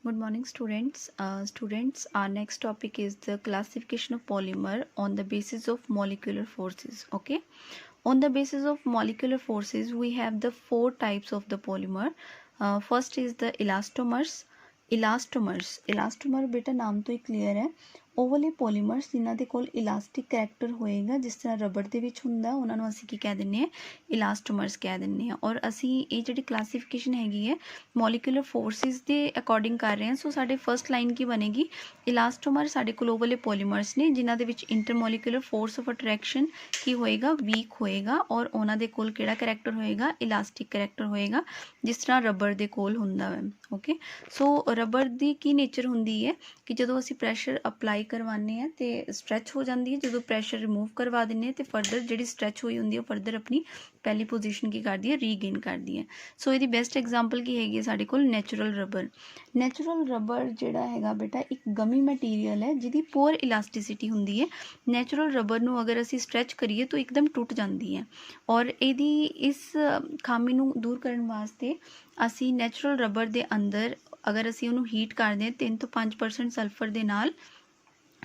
Good morning, students. Our next topic is the classification of polymer on the basis of molecular forces. Okay, on the basis of molecular forces, we have the four types of the polymer. First is the elastomers. Elastomer बेटा नाम तो ही clear है। ਉਹ ਵਾਲੇ ਪੋਲੀਮਰਸ ਜਿਨ੍ਹਾਂ ਦੇ ਕੋਲ elastic character ਹੋਏਗਾ, ਜਿਸ ਤਰ੍ਹਾਂ ਰਬੜ ਦੇ ਵਿੱਚ ਹੁੰਦਾ, ਉਹਨਾਂ ਨੂੰ ਅਸੀਂ ਕੀ ਕਹਿ ਦਿੰਦੇ ਹਾਂ, ਇਲਾਸਟੋਮਰਸ ਕਹਿ ਦਿੰਦੇ ਹਾਂ। ਔਰ ਅਸੀਂ ਇਹ ਜਿਹੜੀ ਕਲਾਸੀਫਿਕੇਸ਼ਨ ਹੈਗੀ ਹੈ ਮੋਲੀਕੂਲਰ ਫੋਰਸਿਸ ਦੇ ਅਕੋਰਡਿੰਗ ਕਰ ਰਹੇ ਹਾਂ। ਸੋ ਸਾਡੇ ਫਸਟ ਲਾਈਨ ਕੀ ਬਣੇਗੀ, ਇਲਾਸਟੋਮਰ ਸਾਡੇ ਕੋਲ ਉਹ ਵਾਲੇ ਪੋਲੀਮਰਸ ਨੇ ਜਿਨ੍ਹਾਂ ਦੇ ਵਿੱਚ ਇੰਟਰਮੋਲੀਕੂਲਰ ਫੋਰਸ ਆਫ ਅਟਰੈਕਸ਼ਨ ਕੀ ਹੋਏਗਾ, ਵੀਕ ਹੋਏਗਾ, ਔਰ ਉਹਨਾਂ ਦੇ ਕੋਲ ਕਿਹੜਾ ਕਰੈਕਟਰ ਹੋਏਗਾ, ਇਲਾਸਟਿਕ ਕਰੈਕਟਰ ਹੋਏਗਾ, ਜਿਸ ਤਰ੍ਹਾਂ ਰਬੜ ਦੇ ਕੋਲ ਹੁੰਦਾ ਹੈ। ਓਕੇ, ਸੋ ਰਬੜ ਦੀ ਕੀ ਨੇਚਰ ਹੁੰਦੀ ਹੈ ਕਿ ਜਦੋਂ ਅਸੀਂ ਪ੍ਰੈਸ਼ਰ ਅਪਲਾਈ ਕਰਵਾਉਂਦੇ ਹਾਂ ਤੇ ਸਟ੍ਰੈਚ ਹੋ ਜਾਂਦੀ ਹੈ, ਜਦੋਂ ਪ੍ਰੈਸ਼ਰ ਰਿਮੂਵ ਕਰਵਾ ਦਿੰਦੇ ਹਾਂ ਤੇ ਫਰਦਰ ਜਿਹੜੀ ਸਟ੍ਰੈਚ ਹੋਈ ਹੁੰਦੀ ਹੈ ਉਹ ਫਰਦਰ ਆਪਣੀ ਪਹਿਲੀ ਪੋਜੀਸ਼ਨ ਕੀ ਕਰਦੀ ਹੈ, ਰੀਗੇਨ ਕਰਦੀ ਹੈ। ਸੋ ਇਹਦੀ ਬੈਸਟ ਐਗਜ਼ਾਮਪਲ ਕੀ ਹੈਗੀ ਹੈ ਸਾਡੇ ਕੋਲ, ਨੈਚੁਰਲ ਰਬਰ। ਨੈਚੁਰਲ ਰਬਰ ਜਿਹੜਾ ਹੈਗਾ ਬੇਟਾ ਇੱਕ ਗਮੀ ਮਟੀਰੀਅਲ ਹੈ ਜਿਹਦੀ ਪੂਅਰ ਇਲਾਸਟਿਸਿਟੀ ਹੁੰਦੀ ਹੈ। ਨੈਚੁਰਲ ਰਬਰ ਨੂੰ ਅਗਰ ਅਸੀਂ ਸਟ੍ਰੈਚ ਕਰੀਏ ਤਾਂ ਇੱਕਦਮ ਟੁੱਟ ਜਾਂਦੀ ਹੈ, ਔਰ ਇਹਦੀ ਇਸ ਖਾਮੀ ਨੂੰ ਦੂਰ ਕਰਨ ਵਾਸਤੇ ਅਸੀਂ ਨੈਚੁਰਲ ਰਬਰ ਦੇ ਅੰਦਰ ਅਗਰ ਅਸੀਂ ਉਹਨੂੰ ਹੀਟ ਕਰਦੇ ਹਾਂ 3 ਤੋਂ 5% ਸਲਫਰ ਦੇ ਨਾਲ,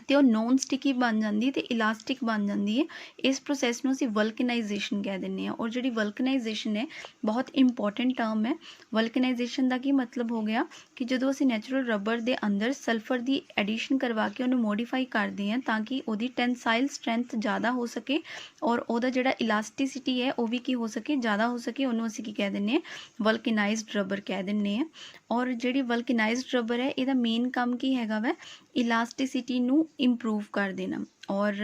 ਤੇ ਉਹ ਨੋਨ ਸਟਿਕੀ ਬਣ ਜਾਂਦੀ ਤੇ ਇਲਾਸਟਿਕ ਬਣ ਜਾਂਦੀ ਹੈ। ਇਸ ਪ੍ਰੋਸੈਸ ਨੂੰ ਅਸੀਂ ਵਲਕਨਾਈਜੇਸ਼ਨ ਕਹਿ ਦਿੰਦੇ ਹਾਂ। ਔਰ ਜਿਹੜੀ ਵਲਕਨਾਈਜੇਸ਼ਨ ਹੈ ਬਹੁਤ ਇੰਪੋਰਟੈਂਟ ਟਰਮ ਹੈ। ਵਲਕਨਾਈਜੇਸ਼ਨ ਦਾ ਕੀ ਮਤਲਬ ਹੋ ਗਿਆ ਕਿ ਜਦੋਂ ਅਸੀਂ ਨੈਚੁਰਲ ਰਬਰ ਦੇ ਅੰਦਰ ਸਲਫਰ ਦੀ ਐਡੀਸ਼ਨ ਕਰਵਾ ਕੇ ਉਹਨੂੰ ਮੋਡੀਫਾਈ ਕਰਦੇ ਹਾਂ ਤਾਂ ਕਿ ਉਹਦੀ ਟੈਂਸਾਈਲ ਸਟਰੈਂਥ ਜ਼ਿਆਦਾ ਹੋ ਸਕੇ ਔਰ ਉਹਦਾ ਜਿਹੜਾ ਇਲਾਸਟਿਸਿਟੀ ਹੈ ਉਹ ਵੀ ਕੀ ਹੋ ਸਕੇ, ਜ਼ਿਆਦਾ ਹੋ ਸਕੇ, ਉਹਨੂੰ ਅਸੀਂ ਕੀ ਕਹਿ ਦਿੰਦੇ ਹਾਂ, ਵਲਕਨਾਈਜ਼ਡ ਰਬਰ ਕਹਿ ਦਿੰਦੇ ਹਾਂ। ਔਰ ਜਿਹੜੀ ਵਲਕਨਾਈਜ਼ਡ ਰਬਰ ਹੈ ਇਹਦਾ ਮੇਨ ਕੰਮ ਕੀ ਹੈਗਾ ਵੈ, ਇਲਾਸਟਿਸਿਟੀ ਨੂੰ ਇੰਪਰੂਵ ਕਰ ਦੇਣਾ। ਔਰ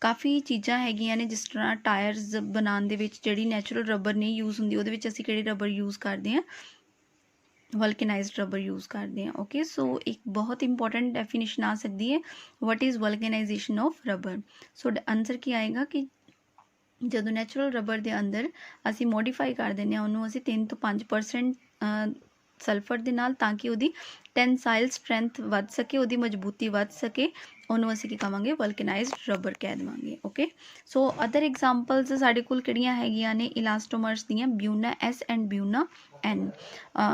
ਕਾਫੀ ਚੀਜ਼ਾਂ ਹੈਗੀਆਂ ਨੇ, ਜਿਸ ਤਰ੍ਹਾਂ ਟਾਇਰਸ ਬਣਾਉਣ ਦੇ ਵਿੱਚ ਜਿਹੜੀ ਨੈਚੁਰਲ ਰਬਰ ਨਹੀਂ ਯੂਜ਼ ਹੁੰਦੀ ਉਹਦੇ ਵਿੱਚ ਅਸੀਂ ਕਿਹੜੀ ਰਬਰ ਯੂਜ਼ ਕਰਦੇ ਹਾਂ, ਵਲਕਨਾਈਜ਼ਡ ਰਬਰ ਯੂਜ਼ ਕਰਦੇ ਹਾਂ। ਓਕੇ, ਸੋ ਇੱਕ ਬਹੁਤ ਇੰਪੋਰਟੈਂਟ ਡੈਫੀਨੇਸ਼ਨ ਆ ਸਕਦੀ ਹੈ, what is vulcanization of rubber. So answer ਕੀ ਆਏਗਾ ਕਿ ਜਦੋਂ ਨੈਚੁਰਲ ਰਬਰ ਦੇ ਅੰਦਰ ਅਸੀਂ ਮੋਡੀਫਾਈ ਕਰ ਦਿੰਦੇ ਹਾਂ ਉਹਨੂੰ ਅਸੀਂ 3 ਤੋਂ 5% ਸਲਫਰ ਦੇ ਨਾਲ, ਤਾਂ ਕਿ ਉਹਦੀ ਟੈਂਸਾਈਲ ਸਟਰੈਂਥ ਵੱਧ ਸਕੇ, ਉਹਦੀ ਮਜ਼ਬੂਤੀ ਵੱਧ ਸਕੇ, ਉਹਨੂੰ ਅਸੀਂ ਕੀ ਕਹਾਂਗੇ, ਵਲਕਨਾਈਜ਼ਡ ਰਬਰ ਕਹਿ ਦੇਵਾਂਗੇ। ਓਕੇ, ਸੋ ਅਦਰ ਐਗਜ਼ਾਮਪਲਸ ਸਾਡੇ ਕੋਲ ਕਿਹੜੀਆਂ ਹੈਗੀਆਂ ਨੇ ਇਲਾਸਟੋਮਰਸ ਦੀਆਂ, Buna S and Buna N.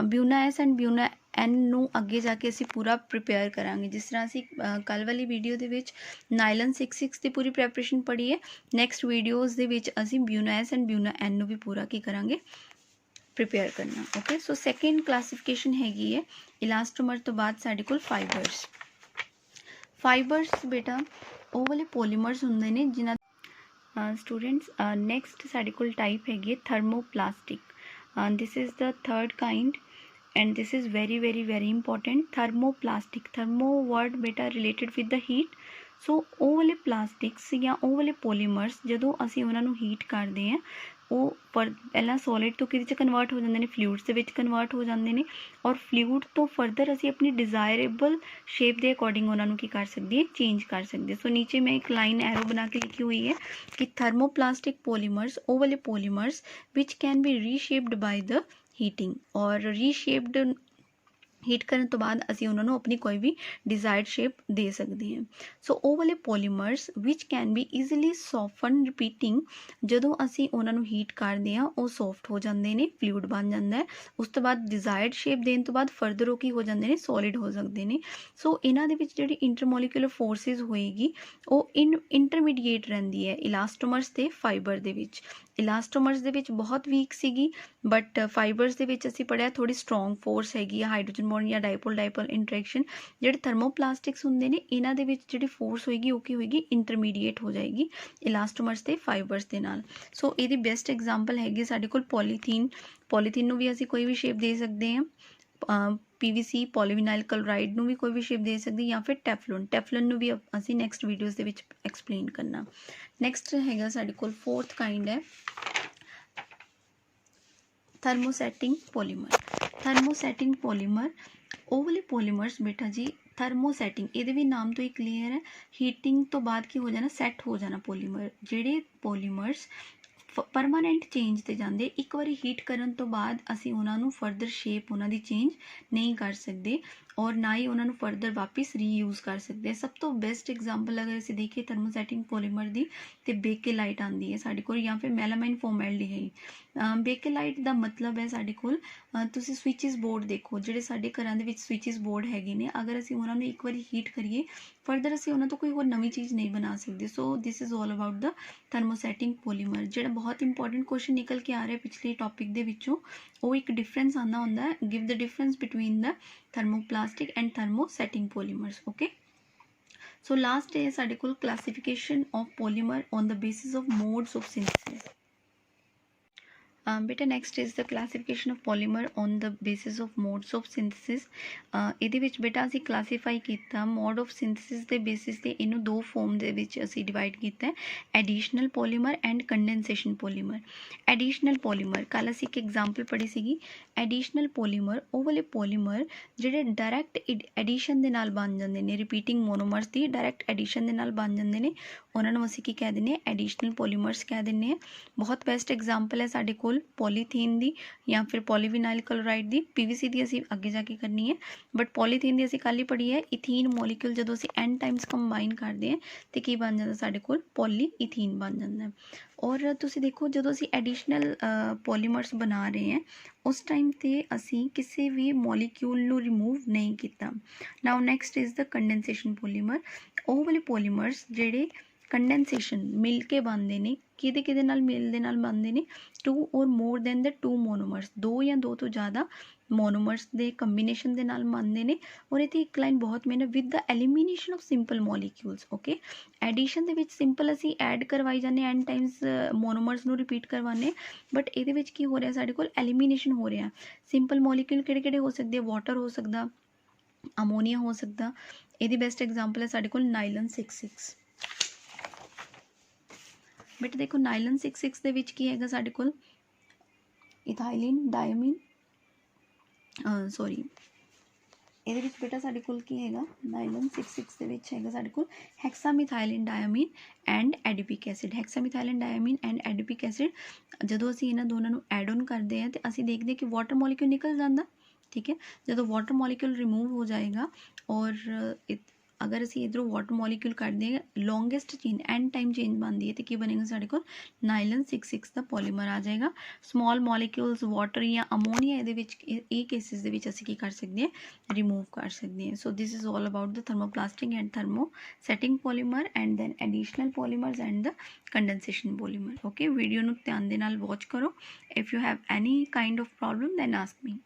Buna S and Buna N ਨੂੰ ਅੱਗੇ ਜਾ ਕੇ ਅਸੀਂ ਪੂਰਾ ਪ੍ਰਿਪੇਅਰ ਕਰਾਂਗੇ। ਜਿਸ ਤਰ੍ਹਾਂ ਅਸੀਂ ਕੱਲ੍ਹ ਵਾਲੀ ਵੀਡੀਓ ਦੇ ਵਿੱਚ ਨਾਈਲਨ 66 ਦੀ ਪੂਰੀ ਪ੍ਰੈਪਰੇਸ਼ਨ ਪੜ੍ਹੀ ਹੈ, ਨੈਕਸਟ ਵੀਡੀਓਜ਼ ਦੇ ਵਿੱਚ ਅਸੀਂ ਬਿਊਨਾ ਐਸ ਐਂਡ ਬਿਊਨਾ ਐਨ ਨੂੰ ਵੀ ਪੂਰਾ ਕੀ ਕਰਾਂਗੇ, ਪ੍ਰਿਪੇਅਰ ਕਰਨਾ। ਓਕੇ, ਸੋ ਸੈਕਿੰਡ ਕਲਾਸੀਫਿਕੇਸ਼ਨ ਹੈਗੀ ਹੈ ਇਲਾਸਟੋਮਰ ਤੋਂ ਬਾਅਦ ਸਾਡੇ ਕੋਲ ਫਾਈਬਰਸ। ਫਾਈਬਰਸ ਬੇਟਾ ਉਹ ਵਾਲੇ ਪੋਲੀਮਰਸ ਹੁੰਦੇ ਨੇ ਜਿਨ੍ਹਾਂ ਸਟੂਡੈਂਟਸ ਨੈਕਸਟ ਸਾਡੇ ਕੋਲ ਟਾਈਪ ਹੈਗੀ ਹੈ thermoplastic. This is the third kind and this is very very important, thermoplastic। thermo word beta related with the heat। ਸੋ ਉਹ ਵਾਲੇ ਪਲਾਸਟਿਕਸ ਜਾਂ ਉਹ ਵਾਲੇ ਪੋਲੀਮਰਸ ਜਦੋਂ ਅਸੀਂ ਉਹਨਾਂ ਨੂੰ ਹੀਟ ਕਰਦੇ ਹਾਂ ਉਹ ਪਹਿਲਾਂ ਸੋਲਿਡ ਤੋਂ ਕਿਹਦੇ 'ਚ ਕਨਵਰਟ ਹੋ ਜਾਂਦੇ ਨੇ, ਫਲੂਇਡਸ ਦੇ ਵਿੱਚ ਕਨਵਰਟ ਹੋ ਜਾਂਦੇ ਨੇ, ਔਰ ਫਲੂਇਡ ਤੋਂ ਫਰਦਰ ਅਸੀਂ ਆਪਣੀ ਡਿਜ਼ਾਇਰੇਬਲ ਸ਼ੇਪ ਦੇ ਅਕੋਰਡਿੰਗ ਉਹਨਾਂ ਨੂੰ ਕੀ ਕਰ ਸਕਦੇ ਹਾਂ, ਚੇਂਜ ਕਰ ਸਕਦੇ। ਸੋ ਨੀਚੇ ਮੈਂ ਇੱਕ ਲਾਈਨ ਐਰੋ ਬਣਾ ਕੇ ਲਿਖੀ ਹੋਈ ਹੈ ਕਿ ਥਰਮੋਪਲਾਸਟਿਕ ਪੋਲੀਮਰਸ ਉਹ ਵਾਲੇ ਪੋਲੀਮਰਸ ਵਿਚ can be reshaped by the heating. ਔਰ ਰੀਸ਼ੇਪਡ ਹੀਟ ਕਰਨ ਤੋਂ ਬਾਅਦ ਅਸੀਂ ਉਹਨਾਂ ਨੂੰ ਆਪਣੀ ਕੋਈ ਵੀ ਡਿਜ਼ਾਇਰਡ ਸ਼ੇਪ ਦੇ ਸਕਦੇ ਹਾਂ। ਸੋ ਉਹ ਵਾਲੇ ਪੋਲੀਮਰਸ ਵਿਚ ਕੈਨ ਬੀ ਈਜ਼ੀਲੀ ਸੌਫਨ ਰਿਪੀਟਿੰਗ, ਜਦੋਂ ਅਸੀਂ ਉਹਨਾਂ ਨੂੰ ਹੀਟ ਕਰਦੇ ਹਾਂ ਉਹ ਸੌਫਟ ਹੋ ਜਾਂਦੇ ਨੇ, ਫਲੂਇਡ ਬਣ ਜਾਂਦਾ ਹੈ। ਉਸ ਤੋਂ ਬਾਅਦ ਡਿਜ਼ਾਇਰਡ ਸ਼ੇਪ ਦੇਣ ਤੋਂ ਬਾਅਦ ਫਰਦਰ ਉਹ ਕੀ ਹੋ ਜਾਂਦੇ ਨੇ, ਸੋਲਿਡ ਹੋ ਸਕਦੇ ਨੇ। ਸੋ ਇਹਨਾਂ ਦੇ ਵਿੱਚ ਜਿਹੜੀ ਇੰਟਰਮੋਲੀਕੂਲਰ ਫੋਰਸਿਸ ਹੋਏਗੀ ਉਹ ਇੰਟਰਮੀਡੀਏਟ ਰਹਿੰਦੀ ਹੈ ਇਲਾਸਟੋਮਰਸ ਤੇ ਫਾਈਬਰ ਦੇ ਵਿੱਚ। ਇਲਾਸਟੋਮਰਸ ਦੇ ਵਿੱਚ ਬਹੁਤ ਵੀਕ ਸੀਗੀ, ਬਟ ਫਾਈਬਰਸ ਦੇ ਵਿੱਚ ਅਸੀਂ ਪੜ੍ਹਿਆ ਥੋੜੀ ਸਟਰੋਂਗ ਫੋਰਸ ਹੈਗੀ ਆ, ਹਾਈਡਰੋਜਨ ਬੌਂਡ ਜਾਂ ਡਾਈਪੋਲ ਇੰਟਰੈਕਸ਼ਨ। ਜਿਹੜੇ ਥਰਮੋਪਲਾਸਟਿਕਸ ਹੁੰਦੇ ਨੇ ਇਹਨਾਂ ਦੇ ਵਿੱਚ ਜਿਹੜੀ ਫੋਰਸ ਹੋਏਗੀ ਉਹ ਕੀ ਹੋਏਗੀ, ਇੰਟਰਮੀਡੀਏਟ ਹੋ ਜਾਏਗੀ ਇਲਾਸਟੋਮਰਸ ਤੇ ਫਾਈਬਰਸ ਦੇ ਨਾਲ। ਸੋ ਇਹਦੀ ਬੈਸਟ ਐਗਜ਼ਾਮਪਲ ਹੈਗੀ ਸਾਡੇ ਕੋਲ ਪੋਲੀਥੀਨ। ਪੋਲੀਥੀਨ ਨੂੰ ਵੀ ਅਸੀਂ ਕੋਈ ਵੀ ਸ਼ੇਪ ਦੇ ਸਕਦੇ ਹਾਂ, PVC ਪੋਲੀਵਿਨਾਈਲ ਕਲੋਰਾਈਡ ਨੂੰ ਵੀ ਕੋਈ ਵੀ ਸ਼ੇਪ ਦੇ ਸਕਦੇ, ਜਾਂ ਫਿਰ ਟੈਫਲਨ ਨੂੰ ਵੀ ਅਸੀਂ ਨੈਕਸਟ ਵੀਡੀਓਜ਼ ਦੇ ਵਿੱਚ ਐਕਸਪਲੇਨ ਕਰਨਾ। ਨੈਕਸਟ ਹੈਗਾ ਸਾਡੇ ਕੋਲ ਫੋਰਥ ਕਾइंड ਹੈ ਥਰਮੋਸੈਟਿੰਗ ਪੋਲੀਮਰ। ਥਰਮੋਸੈਟਿੰਗ ਪੋਲੀਮਰ ਉਹ ਵਾਲੇ ਪੋਲੀਮਰਸ ਬੇਟਾ ਜੀ, ਥਰਮੋਸੈਟਿੰਗ ਇਹਦੇ ਵੀ ਨਾਮ ਤੋਂ ਹੀ ਕਲੀਅਰ ਹੈ, ਹੀਟਿੰਗ ਤੋਂ ਬਾਅਦ ਕੀ ਹੋ ਜਾਣਾ, ਸੈੱਟ ਹੋ ਜਾਣਾ ਪੋਲੀਮਰ। ਜਿਹੜੇ ਪੋਲੀਮਰਸ ਪਰਮਾਨੈਂਟ ਚੇਂਜ 'ਤੇ ਜਾਂਦੇ, ਇੱਕ ਵਾਰੀ ਹੀਟ ਕਰਨ ਤੋਂ ਬਾਅਦ ਅਸੀਂ ਉਹਨਾਂ ਨੂੰ ਫਰਦਰ ਸ਼ੇਪ ਉਹਨਾਂ ਦੀ ਚੇਂਜ ਨਹੀਂ ਕਰ ਸਕਦੇ ਔਰ ਨਾ ਹੀ ਉਹਨਾਂ ਨੂੰ ਫਰਦਰ ਵਾਪਿਸ ਰੀਯੂਜ਼ ਕਰ ਸਕਦੇ। ਸਭ ਤੋਂ ਬੈਸਟ ਐਗਜ਼ਾਮਪਲ ਅਗਰ ਅਸੀਂ ਦੇਖੀਏ ਥਰਮੋਸੈਟਿੰਗ ਪੋਲੀਮਰ ਦੀ, ਤੇ ਬੇਕੇਲਾਈਟ ਆਉਂਦੀ ਹੈ ਸਾਡੇ ਕੋਲ, ਜਾਂ ਫਿਰ ਮੈਲਾਮਾਈਨ ਫੋਰਮੈਲਡੀਹਾਈਡ। ਬੇਕਲਾਈਟ ਦਾ ਮਤਲਬ ਹੈ ਸਾਡੇ ਕੋਲ ਤੁਸੀਂ ਸਵਿਚਸ ਬੋਰਡ ਦੇਖੋ, ਜਿਹੜੇ ਸਾਡੇ ਘਰਾਂ ਦੇ ਵਿੱਚ ਸਵਿਚਸ ਬੋਰਡ ਹੈਗੇ ਨੇ, ਅਗਰ ਅਸੀਂ ਉਹਨਾਂ ਨੂੰ ਇੱਕ ਵਾਰੀ ਹੀਟ ਕਰੀਏ ਫਰਦਰ ਅਸੀਂ ਉਹਨਾਂ ਤੋਂ ਕੋਈ ਹੋਰ ਨਵੀਂ ਚੀਜ਼ ਨਹੀਂ ਬਣਾ ਸਕਦੇ। So this is all about the thermosetting polymer. ਜਿਹੜਾ ਬਹੁਤ ਇੰਪੋਰਟੈਂਟ ਕੁਐਸਚਨ ਨਿਕਲ ਕੇ ਆ ਰਿਹਾ ਪਿਛਲੇ ਟੌਪਿਕ ਦੇ ਵਿੱਚੋਂ, ਉਹ ਇੱਕ ਡਿਫਰੈਂਸ ਆਉਂਦਾ ਹੁੰਦਾ ਹੈ, give the difference between the thermoplastic and thermosetting polymers. Okay, so last ਹੈ ਸਾਡੇ ਕੋਲ classification of polymer on the basis of modes of synthesis. ਬੇਟਾ next is the classification of polymer on the basis of modes of synthesis. ਇਹਦੇ ਵਿੱਚ ਬੇਟਾ ਅਸੀਂ classify ਕੀਤਾ mode of synthesis ਦੇ ਬੇਸਿਸ 'ਤੇ ਇਹਨੂੰ ਦੋ ਫੋਰਮ ਦੇ ਵਿੱਚ ਅਸੀਂ ਡਿਵਾਈਡ ਕੀਤਾ ਹੈ, additional polymer and condensation polymer. Additional polymer, ਕੱਲ੍ਹ ਅਸੀਂ ਇੱਕ ਐਗਜ਼ਾਮਪਲ ਪੜ੍ਹੀ ਸੀਗੀ। ਐਡੀਸ਼ਨਲ ਪੋਲੀਮਰ ਉਹ ਵਾਲੇ ਪੋਲੀਮਰ ਜਿਹੜੇ ਡਾਇਰੈਕਟ ਐਡੀਸ਼ਨ ਦੇ ਨਾਲ ਬਣ ਜਾਂਦੇ ਨੇ, ਰਿਪੀਟਿੰਗ ਮੋਨੋਮਰਸ ਦੀ ਡਾਇਰੈਕਟ ਐਡੀਸ਼ਨ ਦੇ ਨਾਲ ਬਣ ਜਾਂਦੇ ਨੇ, ਉਹਨਾਂ ਨੂੰ ਅਸੀਂ ਕੀ ਕਹਿ ਦਿੰਦੇ ਹਾਂ, ਐਡੀਸ਼ਨਲ ਪੋਲੀਮਰਸ ਕਹਿ ਦਿੰਦੇ ਹਾਂ। ਬਹੁਤ ਬੈਸਟ ਐਗਜ਼ਾਮਪਲ ਹੈ ਸਾਡੇ ਕੋਲ ਪੋਲੀਥੀਨ ਦੀ ਜਾਂ ਫਿਰ ਪੋਲੀਵਿਨਾਈਲ ਕਲੋਰਾਈਡ ਦੀ। ਪੀਵੀਸੀ ਦੀ ਅਸੀਂ ਅੱਗੇ ਜਾ ਕੇ ਕਰਨੀ ਹੈ, ਬਟ ਪੋਲੀਥੀਨ ਦੀ ਅਸੀਂ ਕੱਲ੍ਹ ਹੀ ਪੜ੍ਹੀ ਹੈ। ਇਥੀਨ ਮੋਲੀਕਿਊਲ ਜਦੋਂ ਅਸੀਂ n ਟਾਈਮਸ ਕੰਬਾਈਨ ਕਰਦੇ ਹਾਂ ਤੇ ਕੀ ਬਣ ਜਾਂਦਾ ਸਾਡੇ ਕੋਲ, ਪੋਲੀਈਥੀਨ ਬਣ ਜਾਂਦਾ। ਔਰ ਤੁਸੀਂ ਦੇਖੋ ਜਦੋਂ ਅਸੀਂ ਐਡੀਸ਼ਨਲ ਪੋਲੀਮਰਸ ਬਣਾ ਰਹੇ ਹਾਂ ਉਸ ਟਾਈਮ 'ਤੇ ਅਸੀਂ ਕਿਸੇ ਵੀ ਮੋਲੀਕਿਊਲ ਨੂੰ ਰਿਮੂਵ ਨਹੀਂ ਕੀਤਾ। ਨਾਓ next is the condensation polymer. ਉਹ ਵਾਲੇ ਪੋਲੀਮਰਸ ਜਿਹੜੇ ਕੰਡੈਂਸੇਸ਼ਨ ਮਿਲ ਕੇ ਬਣਦੇ ਨੇ, ਕਿਹਦੇ ਨਾਲ ਮਿਲ ਦੇ ਨਾਲ ਬਣਦੇ ਨੇ, 2 ਔਰ ਮੋਰ ਦੈਨ ਦ 2 ਮੋਨੋਮਰਸ, 2 ਜਾਂ 2 ਤੋਂ ਜ਼ਿਆਦਾ ਮੋਨੋਮਰਸ ਦੇ ਕੰਬੀਨੇਸ਼ਨ ਦੇ ਨਾਲ ਬਣਦੇ ਨੇ। ਔਰ ਇੱਥੇ ਇੱਕ ਲਾਈਨ ਬਹੁਤ main, with the elimination of simple molecules. Okay, addition ਦੇ ਵਿੱਚ ਸਿੰਪਲ ਅਸੀਂ ਐਡ ਕਰਵਾਈ ਜਾਂਦੇ n ਟਾਈਮਸ ਮੋਨੋਮਰਸ ਨੂੰ ਰਿਪੀਟ ਕਰਵਾਉਂਦੇ, ਬਟ ਇਹਦੇ ਵਿੱਚ ਕੀ ਹੋ ਰਿਹਾ ਸਾਡੇ ਕੋਲ, ਐਲੀਮੀਨੇਸ਼ਨ ਹੋ ਰਿਹਾ। ਸਿੰਪਲ ਮੋਲੀਕਿਊਲ ਕਿਹੜੇ ਹੋ ਸਕਦੇ, ਵਾਟਰ ਹੋ ਸਕਦਾ, ਅਮੋਨੀਆ ਹੋ ਸਕਦਾ। ਇਹਦੀ ਬੈਸਟ ਐਗਜ਼ਾਮਪਲ ਹੈ ਸਾਡੇ ਕੋਲ ਨਾਈਲਨ 66। ਬਟ ਦੇਖੋ ਨਾਈਲਨ 66 ਦੇ ਵਿੱਚ ਕੀ ਹੈਗਾ ਸਾਡੇ ਕੋਲ, ਇਥਾਈਲਿਨ ਡਾਇਮੀਨ, ਇਹਦੇ ਵਿੱਚ ਬੇਟਾ ਸਾਡੇ ਕੋਲ ਕੀ ਹੈਗਾ, ਨਾਈਲਨ 66 ਦੇ ਵਿੱਚ ਹੈਗਾ ਸਾਡੇ ਕੋਲ ਹੈਕਸਾਮਿਥਾਈਲਿਨ ਡਾਇਮੀਨ ਐਂਡ ਐਡੀਪਿਕ ਐਸਿਡ। ਹੈਕਸਾਮਿਥਾਈਲਿਨ ਡਾਇਮੀਨ ਐਂਡ ਐਡੀਪਿਕ ਐਸਿਡ ਜਦੋਂ ਅਸੀਂ ਇਹਨਾਂ ਦੋਨਾਂ ਨੂੰ ਐਡ ਔਨ ਕਰਦੇ ਹਾਂ ਤੇ ਅਸੀਂ ਦੇਖਦੇ ਹਾਂ ਕਿ ਵਾਟਰ ਮੋਲੀਕਿਊਲ ਨਿਕਲ ਜਾਂਦਾ। ਠੀਕ ਹੈ, ਜਦੋਂ ਵਾਟਰ ਮੋਲੀਕਿਊਲ ਰਿਮੂਵ ਹੋ ਜਾਏਗਾ ਔਰ ਅਗਰ ਅਸੀਂ ਇੱਧਰੋਂ ਵਾਟਰ ਮੋਲੀਕਿਊਲ ਕੱਢਦੇ ਹਾਂ, longest chain n time change ਬਣਦੀ ਹੈ, ਤੇ ਕੀ ਬਣੇਗਾ ਸਾਡੇ ਕੋਲ, ਨਾਈਲਨ 66 ਦਾ ਪੋਲੀਮਰ ਆ ਜਾਏਗਾ। ਸਮਾਲ ਮੋਲੀਕਿਊਲਸ ਵਾਟਰ ਜਾਂ ਅਮੋਨੀਆ ਇਹਦੇ ਵਿੱਚ, ਇਹ ਕੇਸਿਸ ਦੇ ਵਿੱਚ ਅਸੀਂ ਕੀ ਕਰ ਸਕਦੇ ਹਾਂ, ਰਿਮੂਵ ਕਰ ਸਕਦੇ ਹਾਂ। So this is all about the thermoplastic and thermosetting polymer and then additional polymers and the condensation polymer. Okay, video ਨੂੰ ਧਿਆਨ ਦੇ ਨਾਲ ਵਾਚ ਕਰੋ। If you have any kind of problem then ask me.